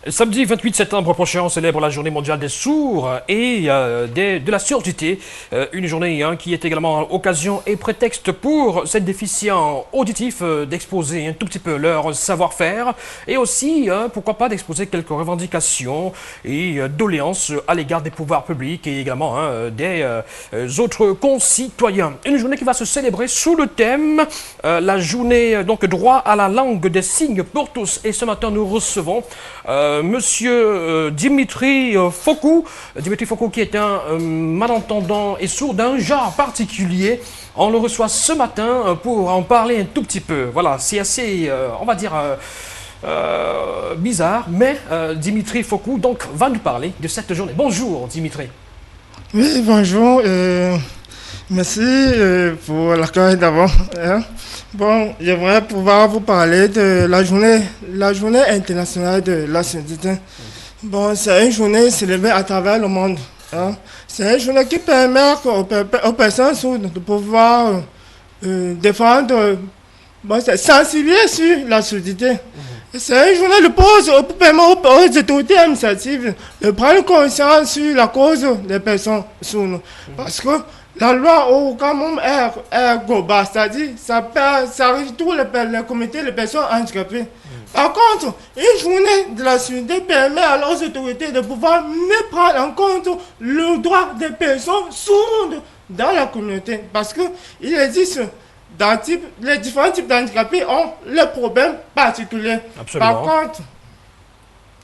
Samedi 28 septembre prochain, on célèbre la journée mondiale des sourds et de la surdité. Une journée qui est également occasion et prétexte pour ces déficients auditifs d'exposer un tout petit peu leur savoir-faire et aussi, pourquoi pas, d'exposer quelques revendications et doléances à l'égard des pouvoirs publics et également des autres concitoyens. Une journée qui va se célébrer sous le thème la journée donc droit à la langue des signes pour tous. Et ce matin, nous recevons Monsieur Dimitri Fokou. Dimitri Fokou qui est un malentendant et sourd d'un genre particulier. On le reçoit ce matin pour en parler un tout petit peu. Voilà, c'est assez, on va dire, bizarre, mais Dimitri Fokou donc va nous parler de cette journée. Bonjour Dimitri. Oui, bonjour. Merci pour l'accueil d'abord. Bon, j'aimerais pouvoir vous parler de la journée internationale de la surdité. Bon, c'est une journée célébrée à travers le monde. C'est une journée qui permet aux personnes sourdes de pouvoir défendre, sensibiliser sur la surdité. C'est une journée de pause pour permettre aux autorités administratives de prendre conscience sur la cause des personnes sourdes. Parce que la loi au Cameroun est globale, c'est-à-dire ça arrive tous les comités de personnes handicapées. Par contre, une journée de la surdité permet alors aux autorités de pouvoir mieux prendre en compte le droit des personnes sourdes dans la communauté. Parce qu'il existe les différents types d'handicapés ont leurs problèmes particuliers. Absolument. Par contre,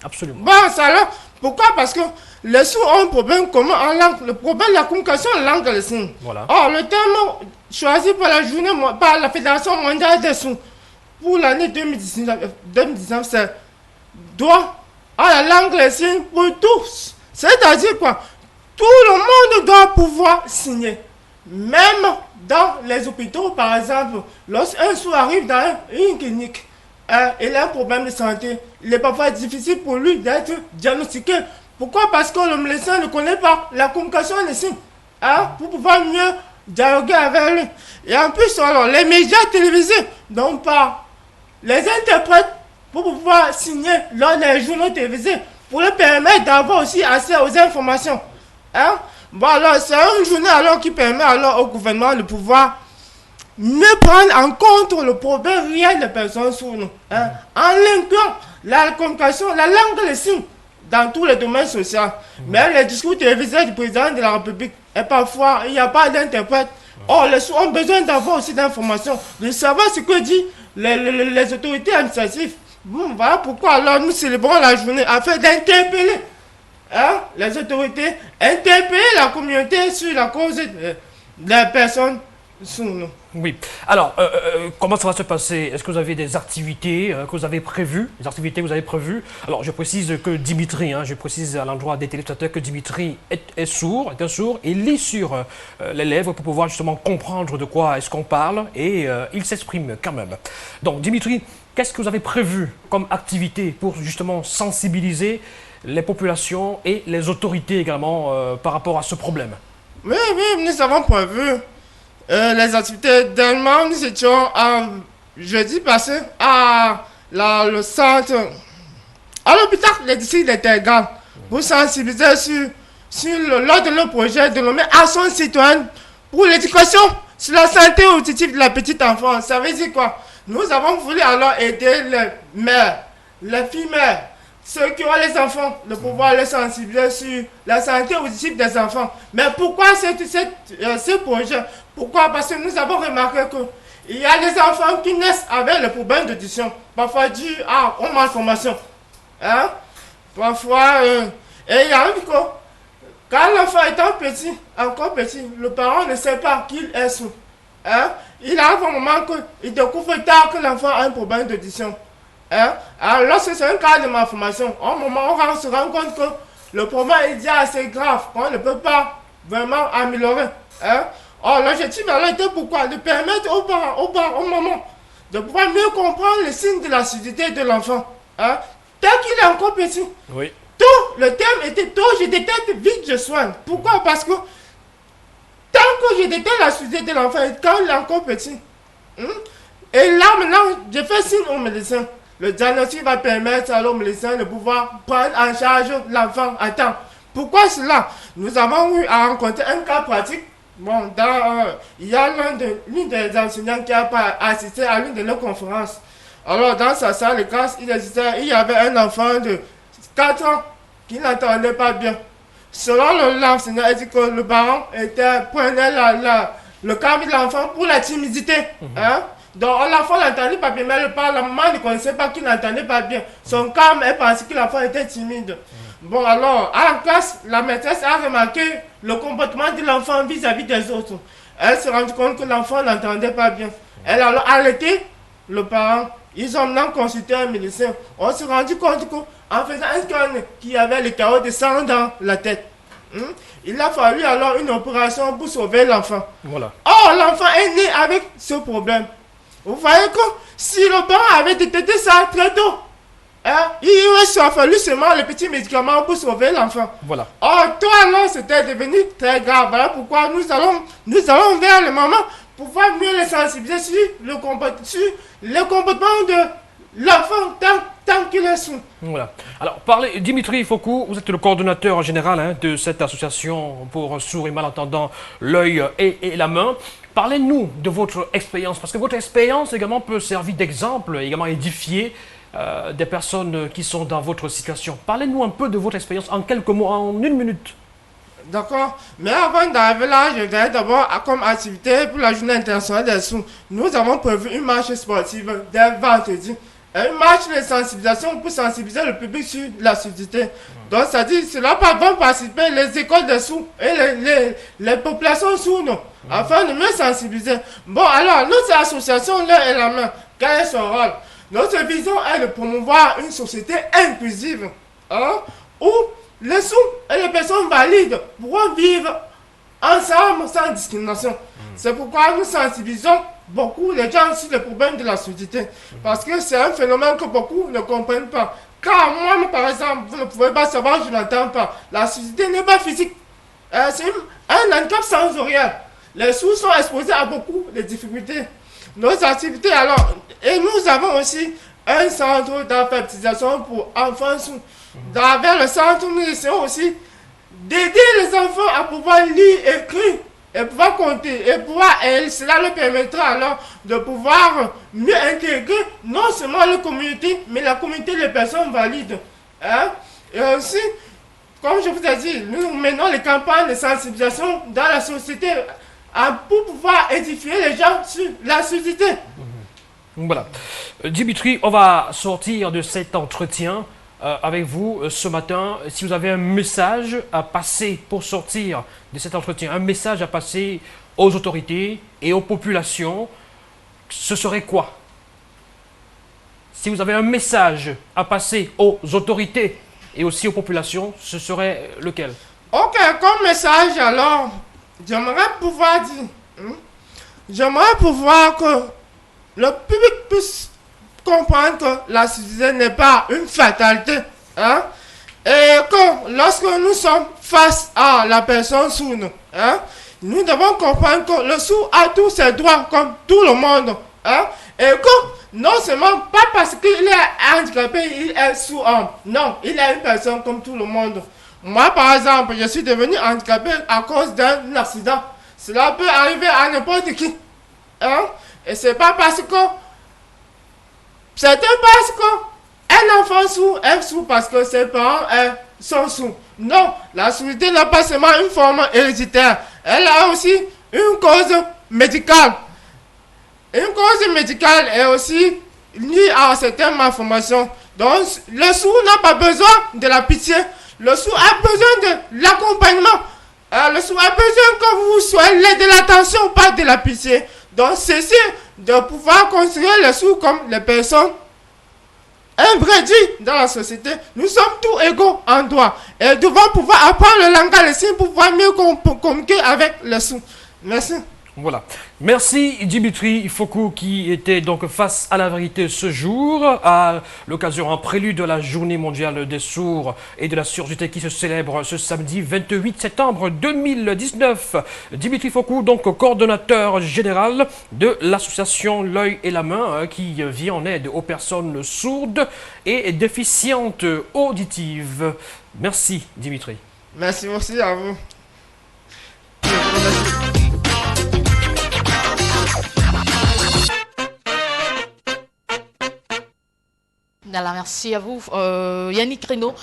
absolument. Bon, ça là, pourquoi? Parce que les sourds ont un problème commun en langue, le problème de la communication en langue des signes. Voilà. Or, le thème choisi par par la Fédération mondiale des sourds pour l'année 2019, c'est droit à la langue des signes pour tous. C'est-à-dire quoi? Tout le monde doit pouvoir signer. Même dans les hôpitaux, par exemple, lorsqu'un sourd arrive dans une clinique, il a un problème de santé, il est parfois difficile pour lui d'être diagnostiqué. Pourquoi? Parce que le médecin ne connaît pas la communication des signes, pour pouvoir mieux dialoguer avec lui. Et en plus, alors, les médias télévisés, donc par les interprètes, pour pouvoir signer lors des journaux télévisés, pour leur permettre d'avoir aussi accès aux informations. Bon, alors, c'est une journée alors qui permet alors au gouvernement de pouvoir mieux prendre en compte le problème réel des personnes sourdes, en incluant la communication, la langue des signes dans tous les domaines sociaux. Même les discours télévisés du président de la République, et parfois il n'y a pas d'interprète. Or, les sourds ont besoin d'avoir aussi d'informations, de savoir ce que disent les autorités administratives. Bon, voilà pourquoi alors nous célébrons la journée afin d'interpeller les autorités, interpeller la communauté sur la cause des personnes sourdes. Oui. Alors, comment ça va se passer? Est-ce que vous avez des activités que vous avez prévues? Des activités que vous avez prévues? Alors, je précise que Dimitri, je précise à l'endroit des téléspectateurs que Dimitri est sourd, est un sourd, et lit sur les lèvres pour pouvoir justement comprendre de quoi est-ce qu'on parle, et il s'exprime quand même. Donc, Dimitri, qu'est-ce que vous avez prévu comme activité pour justement sensibiliser les populations et les autorités également par rapport à ce problème? Oui, nous avons prévu les activités. Dernièrement, nous étions jeudi passé le centre, à l'hôpital des districts de Tergan pour sensibiliser sur lors de nos projets de nommer Action citoyenne pour l'éducation sur la santé auditive de la petite enfance. Ça veut dire quoi? Nous avons voulu alors aider les mères, les filles mères, ceux qui ont les enfants, de pouvoir les sensibiliser sur la santé auditive des enfants. Mais pourquoi ce projet? Pourquoi? Parce que nous avons remarqué qu'il y a des enfants qui naissent avec le problème d'audition, parfois dû aux malformations. Parfois, et il arrive que quand l'enfant étant petit, encore petit, le parent ne sait pas qu'il est sourd. Il arrive un moment qu'il découvre tard que l'enfant a un problème d'audition. Alors lorsque c'est un cas de malformation, au moment où on se rend compte que le problème est déjà assez grave, qu'on ne peut pas vraiment améliorer. Or, l'objectif alors était pourquoi? De permettre aux parents, aux mamans, de pouvoir mieux comprendre les signes de la surdité de l'enfant. Tel qu'il est encore petit. Oui. Tout le thème était tôt, je détecte, vite je soigne. Pourquoi? Parce que tant que je détecte la surdité de l'enfant, quand il est encore petit, et là maintenant, je fais signe au médecin. Le diagnostic va permettre à l'homme médecin de pouvoir prendre en charge l'enfant à temps. Pourquoi cela? Nous avons eu à rencontrer un cas pratique. Bon, il y a l'une des enseignants qui a assisté à l'une de nos conférences. Alors, dans sa salle de classe, il y avait un enfant de 4 ans qui n'entendait pas bien. Selon l'enseignant, il dit que le parent prenait le calme de l'enfant pour la timidité. Hein? Donc, l'enfant n'entendait pas bien, mais la maman ne connaissait pas qu'il n'entendait pas bien. Son calme, elle pensait que l'enfant était timide. Bon, alors, à la classe, la maîtresse a remarqué le comportement de l'enfant vis-à-vis des autres. Elle s'est rendue compte que l'enfant n'entendait pas bien. Elle a alors arrêté le parent. Ils ont maintenant consulté un médecin. On s'est rendu compte qu'en faisant un scan, qu'il y avait le carreau de sang dans la tête. Il a fallu alors une opération pour sauver l'enfant. Voilà. Or, l'enfant est né avec ce problème. Vous voyez que si le parent avait détecté ça très tôt, il aurait fallu seulement les petits médicaments pour sauver l'enfant. Voilà. Or, toi, alors, c'était devenu très grave. Voilà pourquoi nous allons vers le moment pour pouvoir mieux les sensibiliser sur le comportement de l'enfant tant qu'il est sourd. Voilà. Alors, Dimitri Fokou, vous êtes le coordonnateur général de cette association pour sourds et malentendants, l'œil et la main. Parlez-nous de votre expérience, parce que votre expérience également peut servir d'exemple, également édifier des personnes qui sont dans votre situation. Parlez-nous un peu de votre expérience en quelques mots, en 1 minute. D'accord. Mais avant d'arriver là, je dirais d'abord, comme activité pour la journée internationale des sourds, nous avons prévu une marche sportive dès vendredi. Une marche de sensibilisation pour sensibiliser le public sur la surdité. Donc, ça dit, cela vont participer les écoles de sourds et les populations sourdes, afin de mieux sensibiliser. Bon, alors, notre association, l'œil et la main, quel est son rôle? Notre vision est de promouvoir une société inclusive, où les sourds et les personnes valides pourront vivre ensemble sans discrimination. C'est pourquoi nous sensibilisons beaucoup les gens sur les problèmes de la surdité. Parce que c'est un phénomène que beaucoup ne comprennent pas. Car moi, par exemple, vous ne pouvez pas savoir, je n'entends pas. La surdité n'est pas physique. C'est un handicap sensoriel. Les sourds sont exposés à beaucoup de difficultés. Nos activités, alors, et nous avons aussi un centre d'alphabétisation pour enfants sourds. Dans le centre, nous essayons aussi d'aider les enfants à pouvoir lire, écrire et pouvoir compter. Et cela leur permettra alors de pouvoir mieux intégrer non seulement la communauté, mais la communauté des personnes valides. Et aussi, comme je vous ai dit, nous menons les campagnes de sensibilisation dans la société pour pouvoir édifier les gens sur la surdité. Voilà. Dimitri, on va sortir de cet entretien avec vous ce matin. Si vous avez un message à passer pour sortir de cet entretien, un message à passer aux autorités et aux populations, ce serait quoi? Si vous avez un message à passer aux autorités et aussi aux populations, ce serait lequel? Ok, comme message alors, j'aimerais pouvoir dire, j'aimerais pouvoir que le public puisse comprendre que la surdité n'est pas une fatalité, et que lorsque nous sommes face à la personne sourde, nous devons comprendre que le sourd a tous ses droits comme tout le monde, et que non seulement pas parce qu'il est handicapé, il est sourd, non, il est une personne comme tout le monde. Moi, par exemple, je suis devenu handicapé à cause d'un accident. Cela peut arriver à n'importe qui. Et c'est pas parce que certains pensent qu'un enfant sourd est sourd parce que ses parents sont sourds. Non, la surdité n'est pas seulement une forme héréditaire. Elle a aussi une cause médicale. Une cause médicale est aussi liée à certaines malformations. Donc, le sourd n'a pas besoin de la pitié. Le sourd a besoin de l'accompagnement. Le sourd a besoin que vous soyez de l'attention, pas de la pitié. Donc, ceci de pouvoir considérer les sourds comme les personnes ingrédients dans la société. Nous sommes tous égaux en droit. Et devons pouvoir apprendre le langage des signes pour pouvoir mieux communiquer avec les sourds. Merci. Voilà. Merci Dimitri Fokou qui était donc face à la vérité ce jour, à l'occasion en prélude de la journée mondiale des sourds et de la surdité qui se célèbre ce samedi 28 septembre 2019. Dimitri Fokou, donc coordonnateur général de l'association L'œil et la main qui vient en aide aux personnes sourdes et déficientes auditives. Merci Dimitri. Merci aussi à vous. Alors, merci à vous, Yannick Reynaud.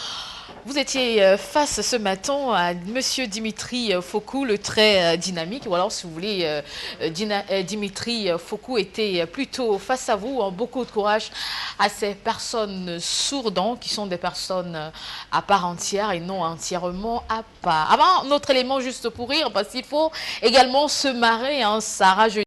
Vous étiez face ce matin à Monsieur Dimitri Fokou, le très dynamique. Ou alors, si vous voulez, Dimitri Fokou était plutôt face à vous, en beaucoup de courage à ces personnes sourdes, qui sont des personnes à part entière et non entièrement à part. Avant, notre élément juste pour rire, parce qu'il faut également se marrer, ça rajeunit.